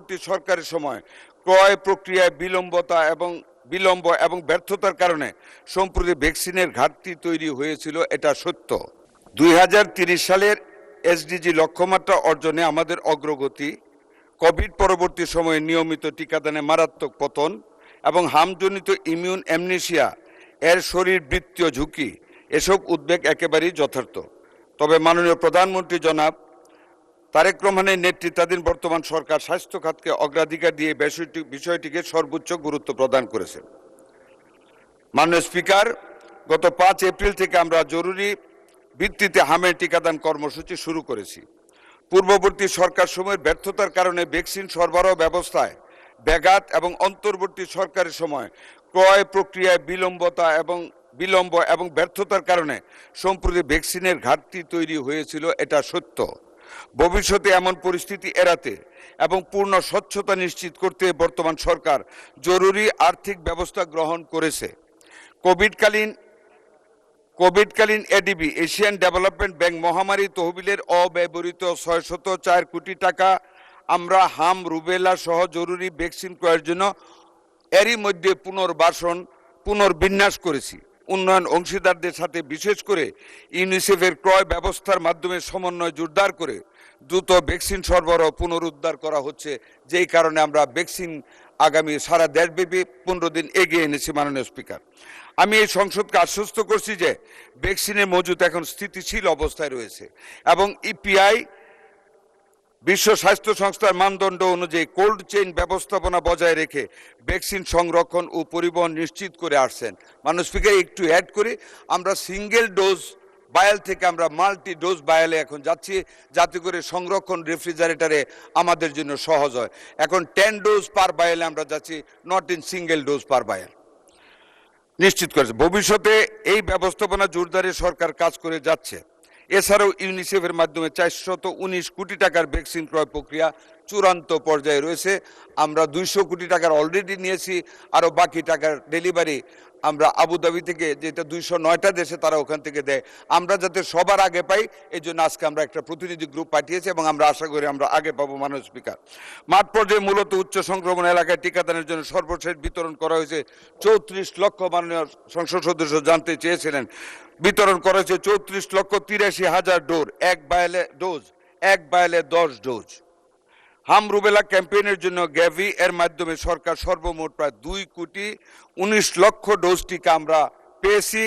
অন্তর্বর্তী সরকারের সময় ক্রয় প্রক্রিয়ায় বিলম্ব এবং ব্যর্থতার কারণে সম্প্রতি ভ্যাকসিনের ঘাটতি তৈরি হয়েছিল, এটা সত্য। 2030 সালের এসডিজি লক্ষ্যমাত্রা অর্জনে আমাদের অগ্রগতি, কোভিড পরবর্তী সময়ে নিয়মিত টিকাদানে মারাত্মক পতন এবং হামজনিত ইমিউন অ্যামনেসিয়া এর শরীরবৃত্তীয় ঝুঁকি, এসব উদ্বেগ একেবারেই যথার্থ। তবে মাননীয় প্রধানমন্ত্রী জনাব তারেক রহমানের নেতৃত্বাধীন বর্তমান সরকার স্বাস্থ্য খাতকে অগ্রাধিকার দিয়ে বিষয়টিকে সর্বোচ্চ গুরুত্ব প্রদান করেছে। মাননীয় স্পিকার, গত 5 এপ্রিল থেকে আমরা জরুরি ভিত্তিতে হামের টিকাদান কর্মসূচি শুরু করেছি। পূর্ববর্তী সরকার সময়ের ব্যর্থতার কারণে ভ্যাকসিন সরবরাহ ব্যবস্থায় ব্যাঘাত এবং অন্তর্বর্তী সরকারের সময় ক্রয় প্রক্রিয়ায় বিলম্ব এবং ব্যর্থতার কারণে সম্প্রতি ভ্যাকসিনের ঘাটতি তৈরি হয়েছিল, এটা সত্য। ভবিষ্যতে এমন পরিস্থিতি এড়াতে এবং পূর্ণ স্বচ্ছতা নিশ্চিত করতে বর্তমান সরকার জরুরি আর্থিক ব্যবস্থা গ্রহণ করেছে। কোভিডকালীন এডিবি এশিয়ান ডেভেলপমেন্ট ব্যাংক মহামারী তহবিলের অব্যবহৃত 604 কোটি টাকা আমরা হাম রুবেলা সহ জরুরি ভ্যাকসিন ক্রয়ের জন্য এরই মধ্যে পুনর্বিন্যাস করেছি। উন্নয়ন অংশীদারদের সাথে বিশেষ করে ইউনিসেফের ক্রয় ব্যবস্থার মাধ্যমে সমন্বয় জোরদার করে দ্রুত ভ্যাকসিন সরবরাহ পুনরুদ্ধার করা হচ্ছে, যেই কারণে আমরা ভ্যাকসিন আগামী সারা দেশব্যাপী 15 দিন এগিয়ে এনেছি। মাননীয় স্পিকার, আমি এই সংসদকে আশ্বস্ত করছি যে ভ্যাকসিনের মজুত এখন স্থিতিশীল অবস্থায় রয়েছে এবং ইপিআই বিশ্ব স্বাস্থ্য সংস্থার মানদণ্ড অনুযায়ী কোল্ড চেইন ব্যবস্থাপনা বজায় রেখে ভ্যাকসিন সংরক্ষণ ও পরিবহন নিশ্চিত করে আসছেন। মাননীয় স্পিকার, একটু অ্যাড করি, আমরা সিঙ্গেল ডোজ বায়াল থেকে আমরা মাল্টি ডোজ বায়ালে এখন যাচ্ছি, যাতে করে সংরক্ষণ রেফ্রিজারেটরে আমাদের জন্য সহজ হয়। এখন 10 ডোজ পার বায়ালে আমরা যাচ্ছি, not in single dose per bowel নিশ্চিত করেছে। ভবিষ্যতে এই ব্যবস্থাপনা জোরদারে সরকার কাজ করে যাচ্ছে। এছাড়াও ইউনিসেফের মাধ্যমে 419 কোটি টাকার ভ্যাকসিন ক্রয় প্রক্রিয়া চূড়ান্ত পর্যায়ে রয়েছে। আমরা 200 কোটি টাকার অলরেডি নিয়েছি, আরও বাকি টাকার ডেলিভারি আমরা আবুধাবি থেকে, যেটা 209টা দেশে তারা ওখান থেকে দেয়, আমরা যাতে সবার আগে পাই এই জন্য আজকে আমরা একটা প্রতিনিধি গ্রুপ পাঠিয়েছি এবং আমরা আশা করি আমরা আগে পাবো। মাননীয় স্পিকার, মাঠ পর্যায়ে মূলত উচ্চ সংক্রমণ এলাকায় টিকাদানের জন্য সর্বশেষ বিতরণ করা হয়েছে 34 লক্ষ, মাননীয় সংসদ সদস্য জানতে চেয়েছিলেন, বিতরণ করা হয়েছে 34,83,000 ডোজ, এক বায়ালে 10 ডোজ। হাম রুবেলা ক্যাম্পেইনের জন্য গ্যাভি এর মাধ্যমে সরকার সর্বমোট প্রায় 2,19,00,000 ডোজ টিকা আমরা পেয়েছি।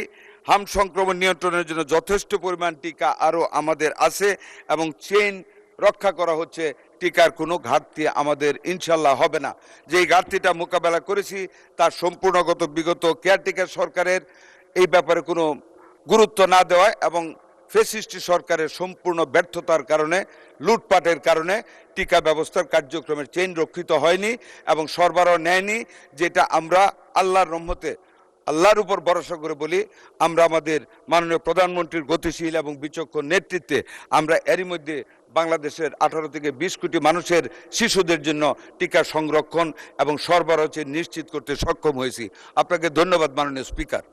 হাম সংক্রমণ নিয়ন্ত্রণের জন্য যথেষ্ট পরিমাণ টিকা আরও আমাদের আছে এবং চেইন রক্ষা করা হচ্ছে। টিকার কোনো ঘাটতি আমাদের ইনশাল্লাহ হবে না। যেই ঘাটতিটা মোকাবেলা করেছি তার সম্পূর্ণগত বিগত কেয়ারটেকার সরকারের এই ব্যাপারে কোনো গুরুত্ব না দেওয়া এবং ফ্যাসিস্ট সরকারের সম্পূর্ণ ব্যর্থতার কারণে, লুটপাটের কারণে টিকা ব্যবস্থার কার্যক্রমের চেইন রক্ষিত হয়নি এবং সরবরাহ নেয়নি, যেটা আমরা আল্লাহর রহমতে আল্লাহর উপর ভরসা করে বলি আমরা আমাদের মাননীয় প্রধানমন্ত্রীর গতিশীল এবং বিচক্ষণ নেতৃত্বে আমরা এরই মধ্যে বাংলাদেশের 18 থেকে 20 কোটি মানুষের শিশুদের জন্য টিকা সংরক্ষণ এবং সরবরাহ নিশ্চিত করতে সক্ষম হয়েছি। আপনাকে ধন্যবাদ মাননীয় স্পিকার।